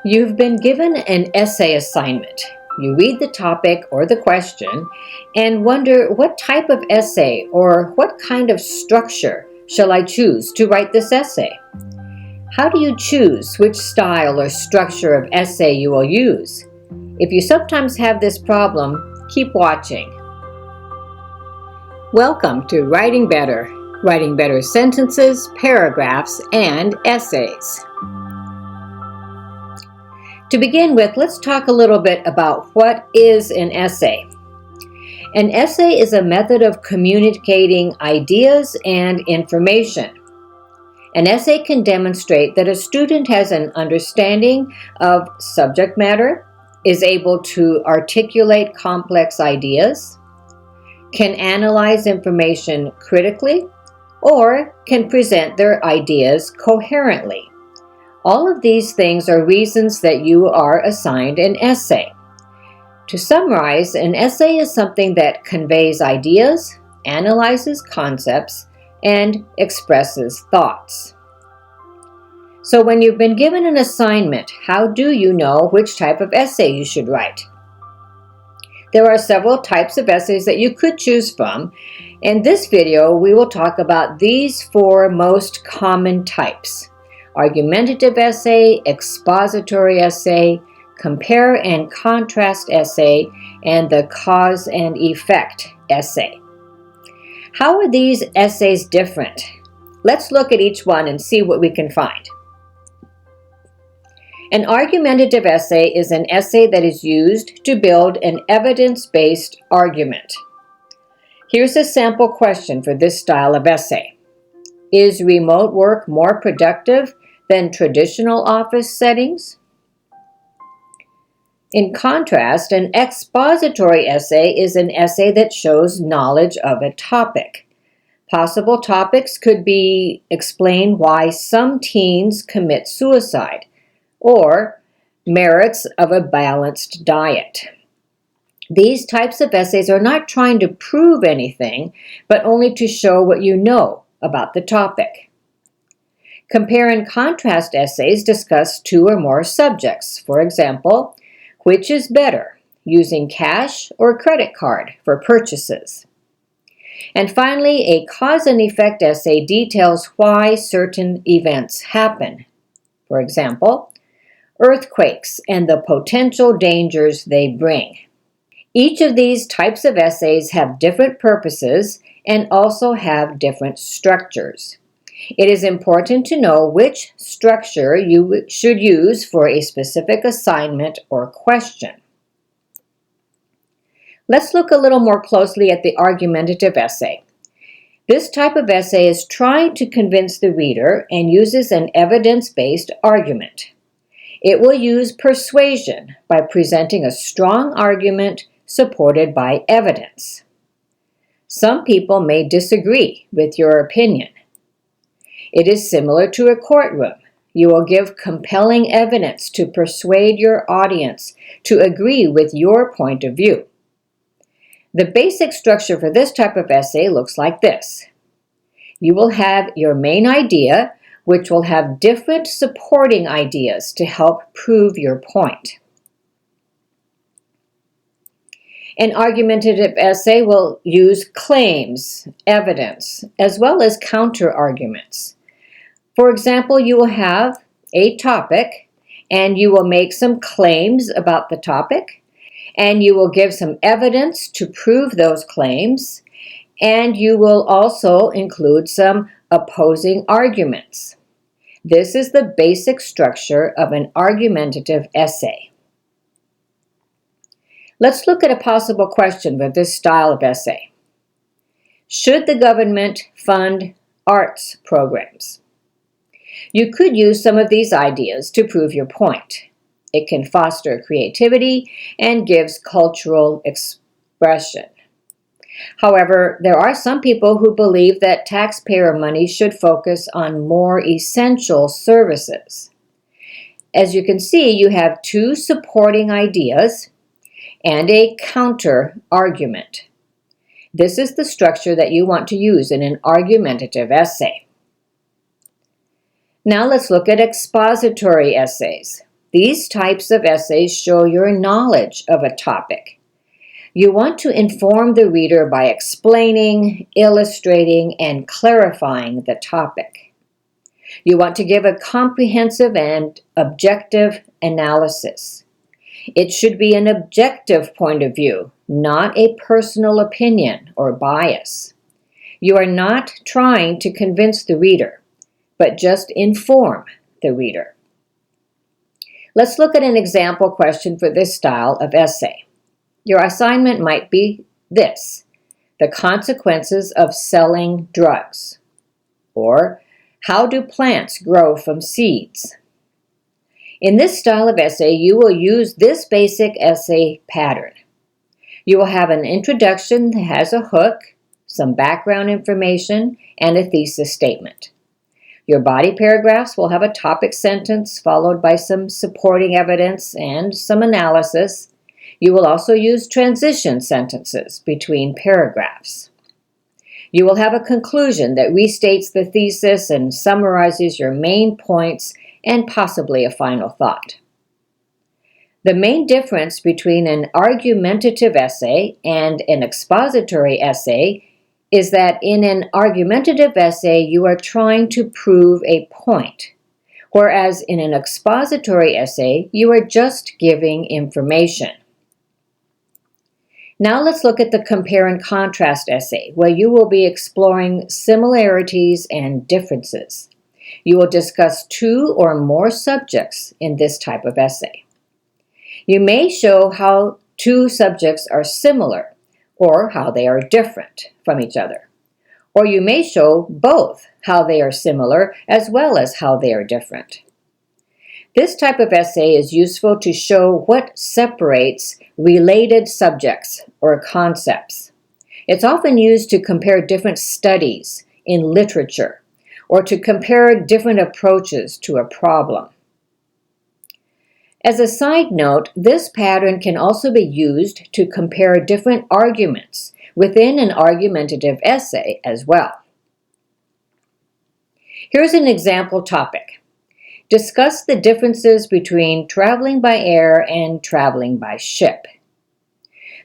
You've been given an essay assignment. You read the topic or the question and wonder what type of essay or what kind of structure shall I choose to write this essay? How do you choose which style or structure of essay you will use? If you sometimes have this problem, keep watching. Welcome to Writing better sentences, paragraphs, and essays. To begin with, let's talk a little bit about what is an essay. An essay is a method of communicating ideas and information. An essay can demonstrate that a student has an understanding of subject matter, is able to articulate complex ideas, can analyze information critically, or can present their ideas coherently. All of these things are reasons that you are assigned an essay. To summarize, an essay is something that conveys ideas, analyzes concepts, and expresses thoughts. So when you've been given an assignment, how do you know which type of essay you should write? There are several types of essays that you could choose from. In this video, we will talk about these four most common types: argumentative essay, expository essay, compare and contrast essay, and the cause and effect essay. How are these essays different? Let's look at each one and see what we can find. An argumentative essay is an essay that is used to build an evidence-based argument. Here's a sample question for this style of essay. Is remote work more productive than traditional office settings? In contrast, an expository essay is an essay that shows knowledge of a topic. Possible topics could be explain why some teens commit suicide, or merits of a balanced diet. These types of essays are not trying to prove anything, but only to show what you know about the topic. Compare and contrast essays discuss two or more subjects. For example, which is better, using cash or credit card for purchases? And finally, a cause and effect essay details why certain events happen. For example, earthquakes and the potential dangers they bring. Each of these types of essays have different purposes and also have different structures. It is important to know which structure you should use for a specific assignment or question. Let's look a little more closely at the argumentative essay. This type of essay is trying to convince the reader and uses an evidence-based argument. It will use persuasion by presenting a strong argument supported by evidence. Some people may disagree with your opinion. It is similar to a courtroom. You will give compelling evidence to persuade your audience to agree with your point of view. The basic structure for this type of essay looks like this. You will have your main idea, which will have different supporting ideas to help prove your point. An argumentative essay will use claims, evidence, as well as counter-arguments. For example, you will have a topic, and you will make some claims about the topic, and you will give some evidence to prove those claims, and you will also include some opposing arguments. This is the basic structure of an argumentative essay. Let's look at a possible question with this style of essay. Should the government fund arts programs? You could use some of these ideas to prove your point. It can foster creativity and gives cultural expression. However, there are some people who believe that taxpayer money should focus on more essential services. As you can see, you have two supporting ideas and a counter-argument. This is the structure that you want to use in an argumentative essay. Now let's look at expository essays. These types of essays show your knowledge of a topic. You want to inform the reader by explaining, illustrating, and clarifying the topic. You want to give a comprehensive and objective analysis. It should be an objective point of view, not a personal opinion or bias. You are not trying to convince the reader, but just inform the reader. Let's look at an example question for this style of essay. Your assignment might be this: the consequences of selling drugs, or how do plants grow from seeds? In this style of essay, you will use this basic essay pattern. You will have an introduction that has a hook, some background information, and a thesis statement. Your body paragraphs will have a topic sentence followed by some supporting evidence and some analysis. You will also use transition sentences between paragraphs. You will have a conclusion that restates the thesis and summarizes your main points and possibly a final thought. The main difference between an argumentative essay and an expository essay is that in an argumentative essay you are trying to prove a point, whereas in an expository essay you are just giving information. Now let's look at the compare and contrast essay, where you will be exploring similarities and differences. You will discuss two or more subjects in this type of essay. You may show how two subjects are similar or how they are different from each other. Or you may show both how they are similar as well as how they are different. This type of essay is useful to show what separates related subjects or concepts. It's often used to compare different studies in literature or to compare different approaches to a problem. As a side note, this pattern can also be used to compare different arguments within an argumentative essay as well. Here's an example topic. Discuss the differences between traveling by air and traveling by ship.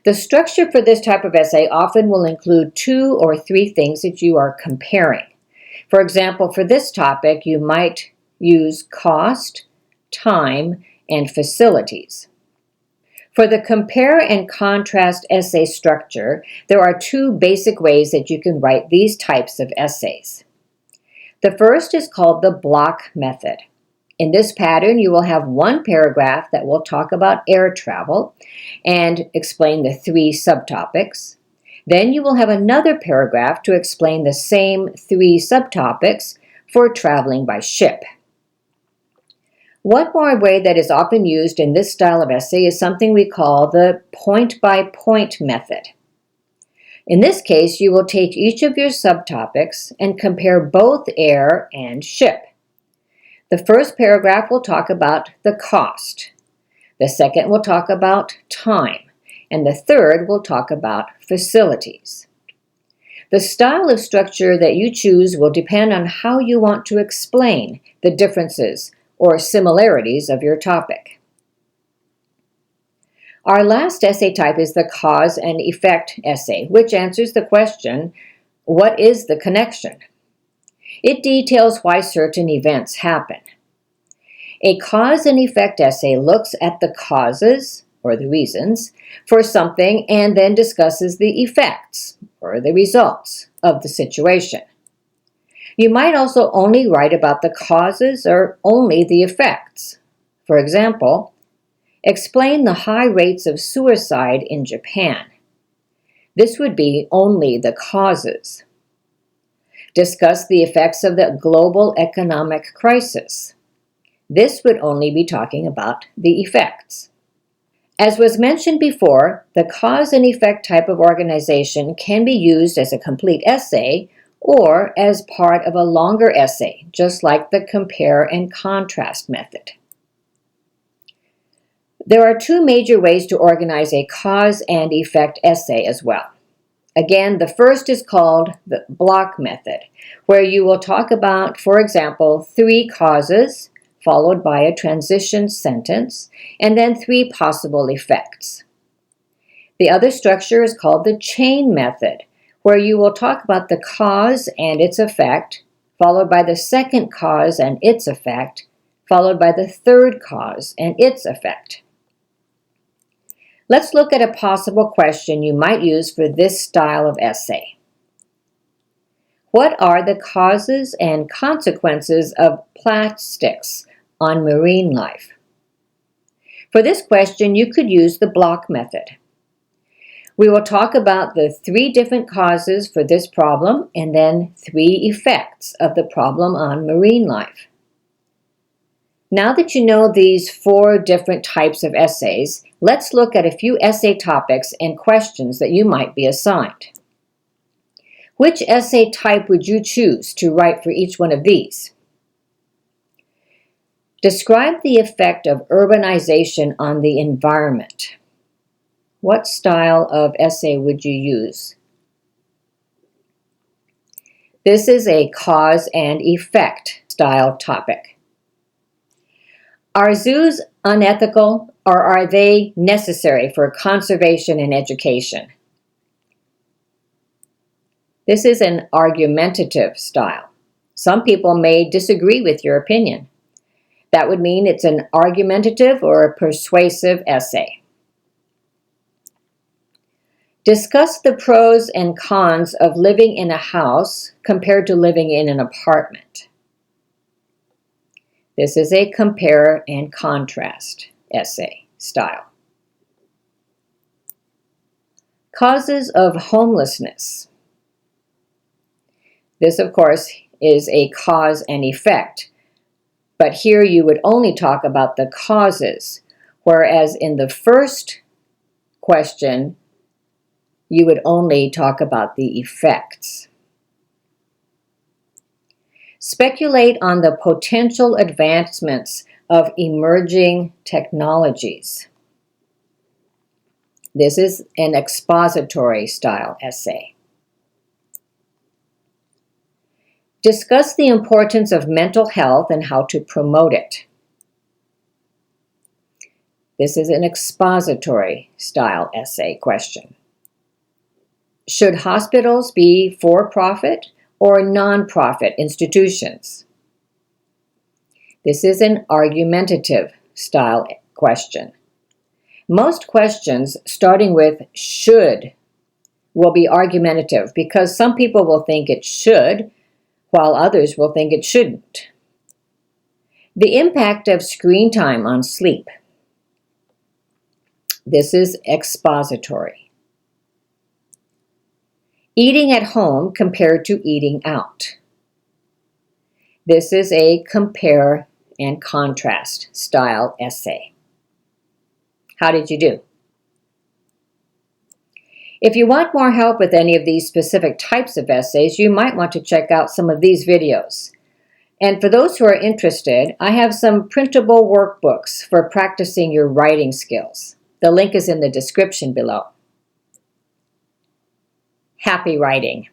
The structure for this type of essay often will include two or three things that you are comparing. For example, for this topic, you might use cost, time, and facilities. For the compare and contrast essay structure, there are two basic ways that you can write these types of essays. The first is called the block method. In this pattern, you will have one paragraph that will talk about air travel and explain the three subtopics. Then you will have another paragraph to explain the same three subtopics for traveling by ship. One more way that is often used in this style of essay is something we call the point-by-point method. In this case, you will take each of your subtopics and compare both air and ship. The first paragraph will talk about the cost. The second will talk about time. And the third will talk about facilities. The style of structure that you choose will depend on how you want to explain the differences or similarities of your topic. Our last essay type is the cause and effect essay, which answers the question, what is the connection? It details why certain events happen. A cause and effect essay looks at the causes, or the reasons, for something and then discusses the effects, or the results, of the situation. You might also only write about the causes or only the effects. For example, explain the high rates of suicide in Japan. This would be only the causes. Discuss the effects of the global economic crisis. This would only be talking about the effects. As was mentioned before, the cause and effect type of organization can be used as a complete essay or as part of a longer essay, just like the compare and contrast method. There are two major ways to organize a cause and effect essay as well. Again, the first is called the block method, where you will talk about, for example, three causes, followed by a transition sentence, and then 3 possible effects. The other structure is called the chain method, where you will talk about the cause and its effect, followed by the second cause and its effect, followed by the third cause and its effect. Let's look at a possible question you might use for this style of essay. What are the causes and consequences of plastics on marine life? For this question, you could use the block method. We will talk about the 3 different causes for this problem and then 3 effects of the problem on marine life. Now that you know these 4 different types of essays, let's look at a few essay topics and questions that you might be assigned. Which essay type would you choose to write for each one of these? Describe the effect of urbanization on the environment. What style of essay would you use? This is a cause and effect style topic. Are zoos unethical, or are they necessary for conservation and education? This is an argumentative style. Some people may disagree with your opinion. That would mean it's an argumentative or a persuasive essay. Discuss the pros and cons of living in a house compared to living in an apartment. This is a compare and contrast essay style. Causes of homelessness. This, of course, is a cause and effect, but here you would only talk about the causes, whereas in the first question, you would only talk about the effects. Speculate on the potential advancements of emerging technologies. This is an expository style essay. Discuss the importance of mental health and how to promote it. This is an expository style essay question. Should hospitals be for-profit or non-profit institutions? This is an argumentative style question. Most questions starting with should will be argumentative because some people will think it should, while others will think it shouldn't. The impact of screen time on sleep. This is expository. Eating at home compared to eating out. This is a compare and contrast style essay. How did you do? If you want more help with any of these specific types of essays, you might want to check out some of these videos. And for those who are interested, I have some printable workbooks for practicing your writing skills. The link is in the description below. Happy writing!